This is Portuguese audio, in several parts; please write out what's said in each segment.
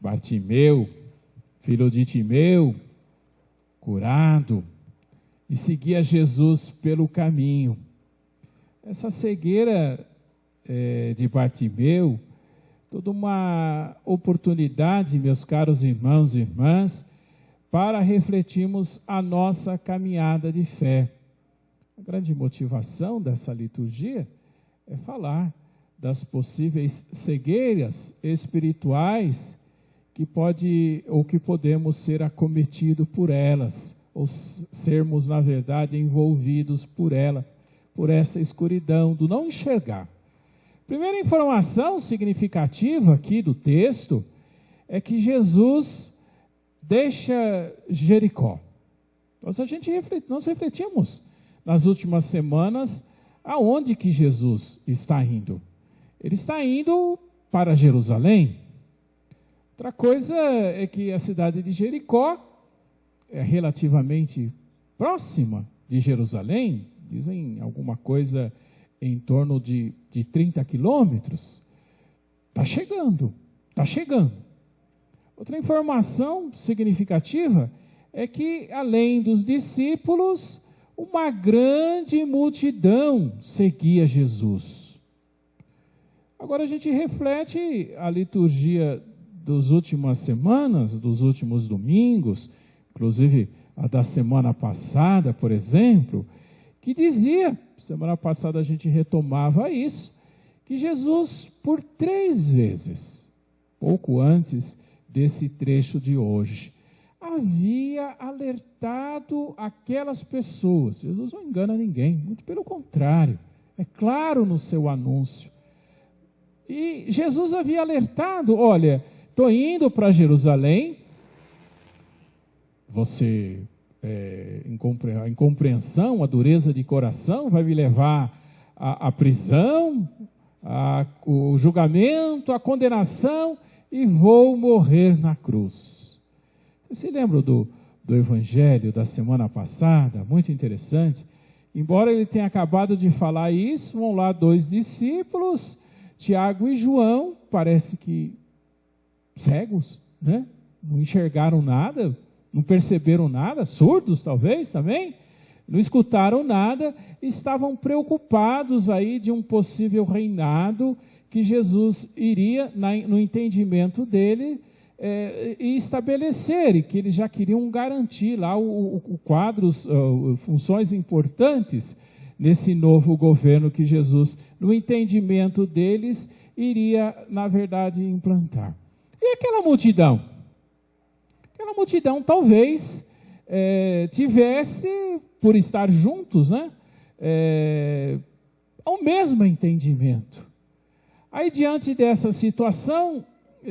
Bartimeu, filho de Timeu, curado, e seguia Jesus pelo caminho. Essa cegueira de Bartimeu, toda uma oportunidade, meus caros irmãos e irmãs, para refletirmos a nossa caminhada de fé. A grande motivação dessa liturgia é falar das possíveis cegueiras espirituais que podemos ser acometidos por elas, ou sermos, na verdade, envolvidos por ela, por essa escuridão do não enxergar. Primeira informação significativa aqui do texto é que Jesus deixa Jericó. Nós refletimos nas últimas semanas aonde que Jesus está indo. Ele está indo para Jerusalém. Outra coisa é que a cidade de Jericó é relativamente próxima de Jerusalém, dizem alguma coisa em torno de 30 quilômetros. Está chegando. Outra informação significativa é que, além dos discípulos, uma grande multidão seguia Jesus. Agora a gente reflete a liturgia das últimas semanas, dos últimos domingos, inclusive a da semana passada, por exemplo, que dizia, semana passada a gente retomava isso, que Jesus, por 3 vezes, pouco antes desse trecho de hoje, havia alertado aquelas pessoas. Jesus não engana ninguém, muito pelo contrário, é claro no seu anúncio. E Jesus havia alertado, olha, estou indo para Jerusalém, você, a incompreensão, a dureza de coração vai me levar à prisão, o julgamento, a condenação, e vou morrer na cruz. Você se lembra do evangelho da semana passada? Muito interessante. Embora ele tenha acabado de falar isso, vão lá 2 discípulos, Tiago e João, parece que cegos, né? Não enxergaram nada, não perceberam nada, surdos talvez também, não escutaram nada, estavam preocupados aí de um possível reinado que Jesus iria, no entendimento dele, e estabelecer, e que eles já queriam garantir lá quadros, funções importantes nesse novo governo que Jesus, no entendimento deles, iria, na verdade, implantar. E aquela multidão? Aquela multidão talvez tivesse, por estar juntos, né, o mesmo entendimento. Aí, diante dessa situação,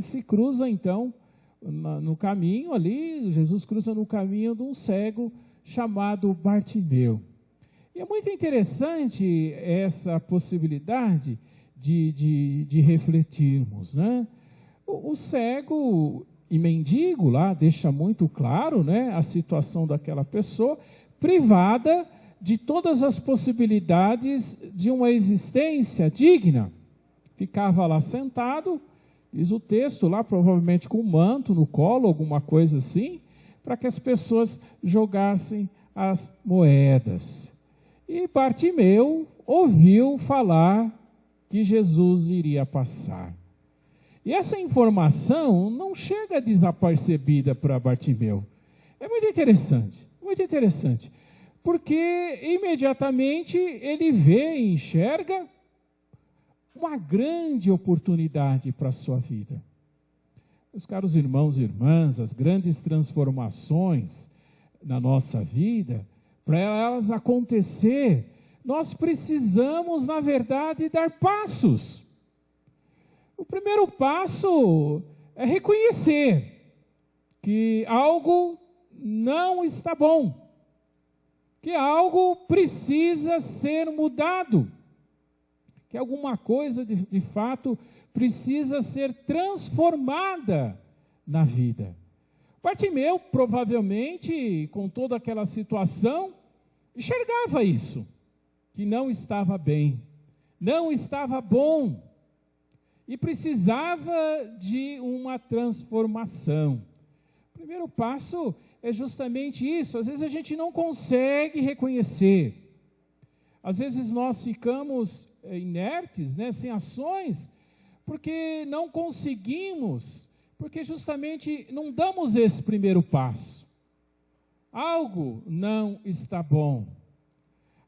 se cruza, então, no caminho ali, Jesus cruza no caminho de um cego chamado Bartimeu. E é muito interessante essa possibilidade de refletirmos, né? O cego e mendigo lá deixa muito claro, né, a situação daquela pessoa, privada de todas as possibilidades de uma existência digna. Ficava lá sentado, diz o texto, lá provavelmente com um manto no colo, alguma coisa assim, para que as pessoas jogassem as moedas. E Bartimeu ouviu falar que Jesus iria passar. E essa informação não chega desapercebida para Bartimeu. É muito interessante, porque imediatamente ele vê e enxerga uma grande oportunidade para a sua vida. Meus caros irmãos e irmãs, as grandes transformações na nossa vida, para elas acontecer, nós precisamos, na verdade, dar passos. O primeiro passo é reconhecer que algo não está bom, que algo precisa ser mudado, que alguma coisa, de fato, precisa ser transformada na vida. Bartimeu, provavelmente, com toda aquela situação, enxergava isso, que não estava bem, não estava bom. e precisava de uma transformação. O primeiro passo é justamente isso. Às vezes a gente não consegue reconhecer. Às vezes nós ficamos inertes, né, sem ações, porque não conseguimos, porque justamente não damos esse primeiro passo. Algo não está bom.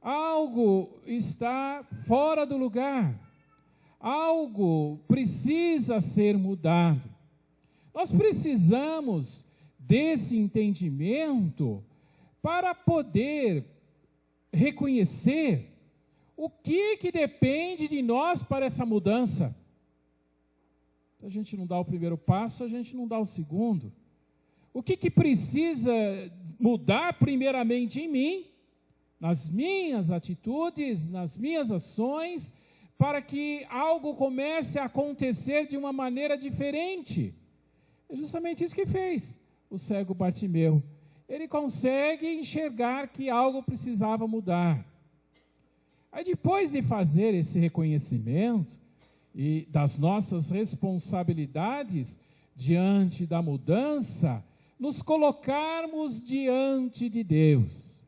Algo está fora do lugar. Algo precisa ser mudado. Nós precisamos desse entendimento para poder reconhecer o que depende de nós para essa mudança. Se a gente não dá o primeiro passo, a gente não dá o segundo. O que precisa mudar primeiramente em mim, nas minhas atitudes, nas minhas ações, para que algo comece a acontecer de uma maneira diferente? É justamente isso que fez o cego Bartimeu. Ele consegue enxergar que algo precisava mudar. Aí depois de fazer esse reconhecimento e das nossas responsabilidades diante da mudança, nos colocarmos diante de Deus.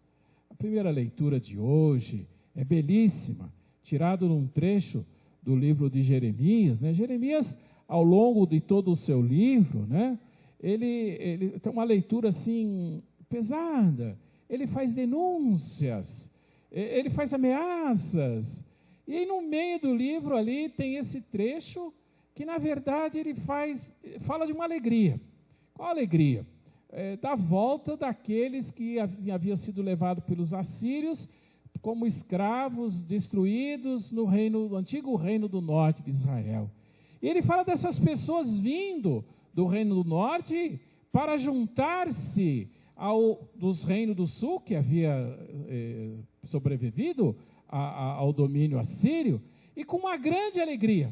A primeira leitura de hoje é belíssima, tirado num trecho do livro de Jeremias, né? Jeremias, ao longo de todo o seu livro, né, ele tem uma leitura assim pesada, ele faz denúncias, ele faz ameaças, e aí no meio do livro ali tem esse trecho que na verdade ele fala de uma alegria. Qual alegria? Da volta daqueles que haviam sido levados pelos assírios como escravos destruídos no antigo reino do norte de Israel. E ele fala dessas pessoas vindo do reino do norte para juntar-se dos reinos do sul, que havia sobrevivido ao domínio assírio, e com uma grande alegria.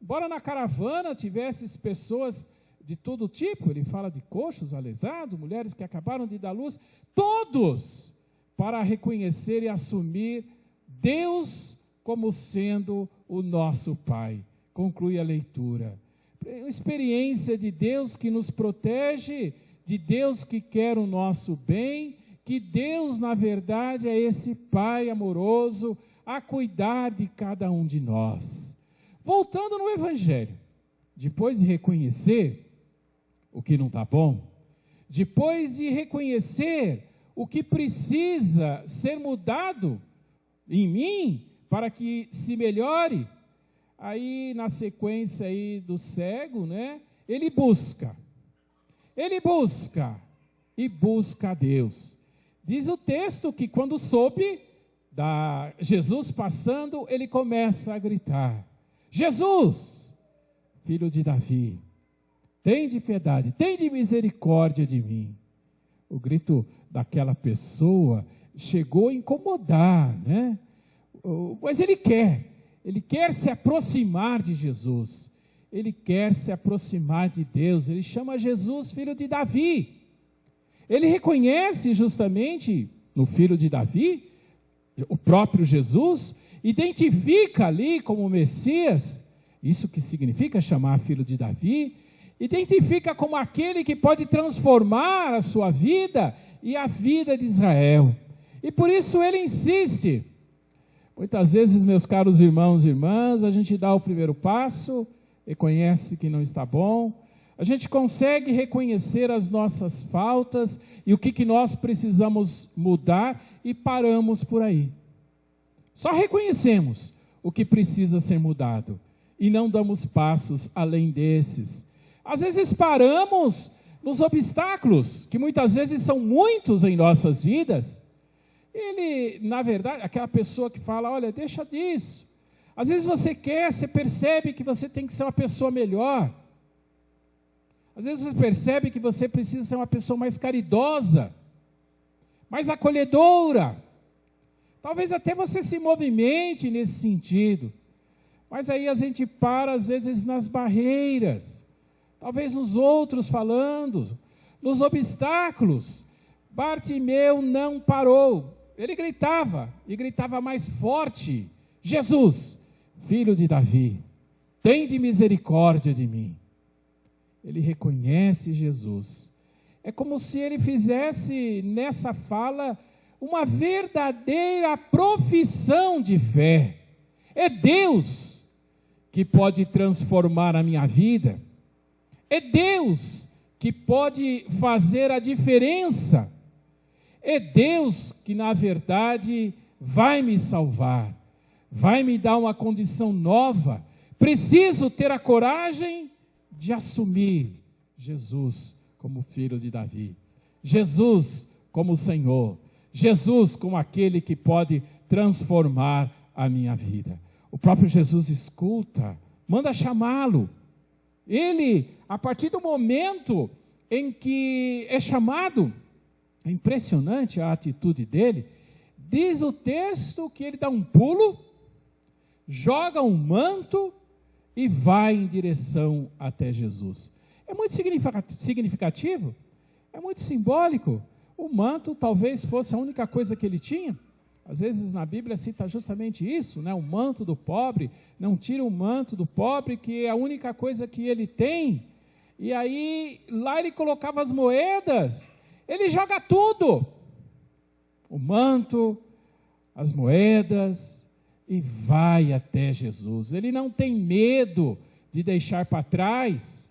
Embora na caravana tivesse pessoas de todo tipo, ele fala de coxos, alesados, mulheres que acabaram de dar luz, todos para reconhecer e assumir Deus como sendo o nosso Pai. Conclui a leitura. Uma experiência de Deus que nos protege, de Deus que quer o nosso bem, que Deus, na verdade, é esse Pai amoroso a cuidar de cada um de nós. Voltando no Evangelho, depois de reconhecer o que não está bom, depois de reconhecer o que precisa ser mudado em mim para que se melhore, aí na sequência aí do cego, né, ele busca e busca a Deus. Diz o texto que quando soube Jesus passando, ele começa a gritar: Jesus, filho de Davi, tem de piedade, tem de misericórdia de mim. O grito daquela pessoa chegou a incomodar, né? Mas ele quer se aproximar de Jesus, ele quer se aproximar de Deus, ele chama Jesus filho de Davi. Ele reconhece justamente no filho de Davi, o próprio Jesus, identifica ali como Messias, isso que significa chamar filho de Davi, identifica como aquele que pode transformar a sua vida e a vida de Israel. E por isso ele insiste. Muitas vezes, meus caros irmãos e irmãs, a gente dá o primeiro passo, reconhece que não está bom, a gente consegue reconhecer as nossas faltas e o que nós precisamos mudar e paramos por aí. Só reconhecemos o que precisa ser mudado e não damos passos além desses. Às vezes paramos nos obstáculos, que muitas vezes são muitos em nossas vidas. Ele, na verdade, aquela pessoa que fala, olha, deixa disso. Às vezes você percebe que você tem que ser uma pessoa melhor. Às vezes você percebe que você precisa ser uma pessoa mais caridosa, mais acolhedora. Talvez até você se movimente nesse sentido. Mas aí a gente para, às vezes, nas barreiras. Talvez nos outros falando, nos obstáculos. Bartimeu não parou. Ele gritava, e gritava mais forte: Jesus, filho de Davi, tende misericórdia de mim. Ele reconhece Jesus. É como se ele fizesse nessa fala uma verdadeira profissão de fé. É Deus que pode transformar a minha vida. É Deus que pode fazer a diferença. É Deus que, na verdade, vai me salvar, vai me dar uma condição nova. Preciso ter a coragem de assumir Jesus como filho de Davi, Jesus como Senhor, Jesus como aquele que pode transformar a minha vida. O próprio Jesus escuta, manda chamá-lo. Ele, a partir do momento em que é chamado, é impressionante a atitude dele, diz o texto que ele dá um pulo, joga um manto e vai em direção até Jesus. É muito significativo, é muito simbólico. O manto talvez fosse a única coisa que ele tinha. Às vezes na Bíblia cita justamente isso, né? O manto do pobre, não tira o manto do pobre, que é a única coisa que ele tem. E aí, lá ele colocava as moedas, ele joga tudo. O manto, as moedas, e vai até Jesus. Ele não tem medo de deixar para trás.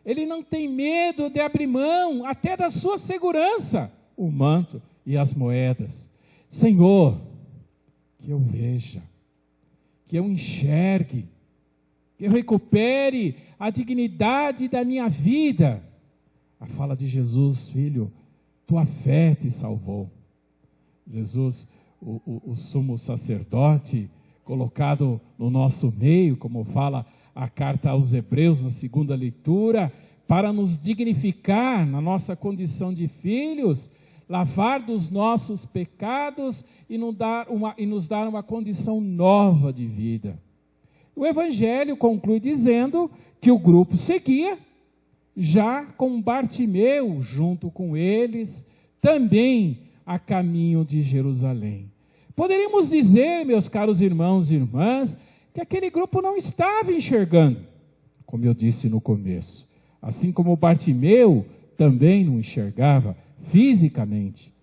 Ele não tem medo de abrir mão até da sua segurança, o manto e as moedas. Senhor, que eu veja, que eu enxergue, que eu recupere a dignidade da minha vida. A fala de Jesus: filho, tua fé te salvou. Jesus, o sumo sacerdote, colocado no nosso meio, como fala a carta aos Hebreus na segunda leitura, para nos dignificar na nossa condição de filhos, lavar dos nossos pecados e nos dar uma condição nova de vida. O Evangelho conclui dizendo que o grupo seguia, já com Bartimeu junto com eles, também a caminho de Jerusalém. Poderíamos dizer, meus caros irmãos e irmãs, que aquele grupo não estava enxergando, como eu disse no começo. Assim como Bartimeu também não enxergava fisicamente.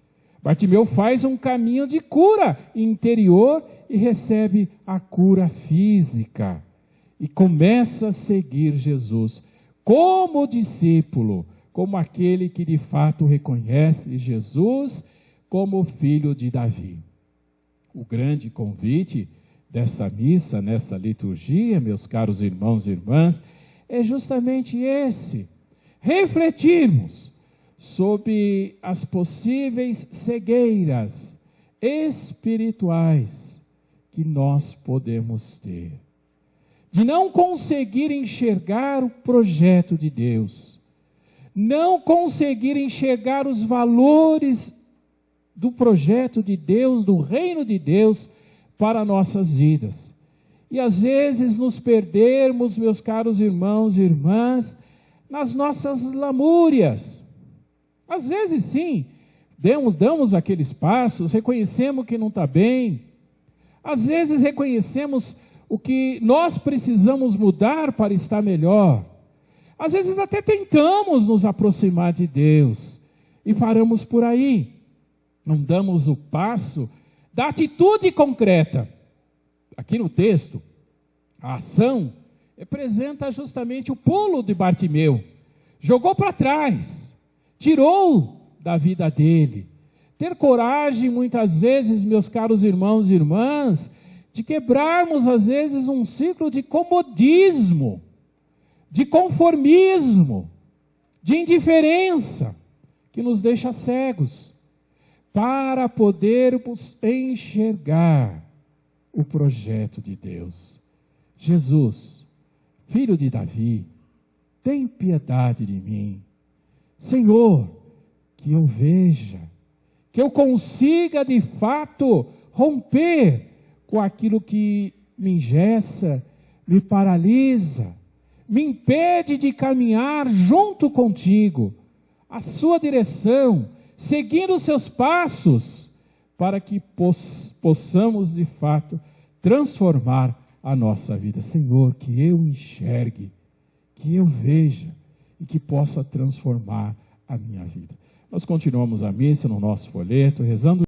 Bartimeu faz um caminho de cura interior e recebe a cura física. E começa a seguir Jesus como discípulo, como aquele que de fato reconhece Jesus como filho de Davi. O grande convite dessa missa, nessa liturgia, meus caros irmãos e irmãs, é justamente esse: refletirmos sobre as possíveis cegueiras espirituais que nós podemos ter, de não conseguir enxergar o projeto de Deus, não conseguir enxergar os valores do projeto de Deus, do reino de Deus para nossas vidas. E às vezes nos perdermos, meus caros irmãos e irmãs, nas nossas lamúrias. Às vezes sim, damos aqueles passos, reconhecemos que não está bem. Às vezes reconhecemos o que nós precisamos mudar para estar melhor. Às vezes até tentamos nos aproximar de Deus e paramos por aí. Não damos o passo da atitude concreta. Aqui no texto, a ação representa justamente o pulo de Bartimeu. Jogou para trás, tirou da vida dele. Ter coragem, muitas vezes, meus caros irmãos e irmãs, de quebrarmos, às vezes, um ciclo de comodismo, de conformismo, de indiferença, que nos deixa cegos, para podermos enxergar o projeto de Deus. Jesus, filho de Davi, tem piedade de mim. Senhor, que eu veja, que eu consiga de fato romper com aquilo que me engessa, me paralisa, me impede de caminhar junto contigo, a sua direção, seguindo os seus passos, para que possamos de fato transformar a nossa vida. Senhor, que eu enxergue, que eu veja e que possa transformar a minha vida. Nós continuamos a missa no nosso folheto, rezando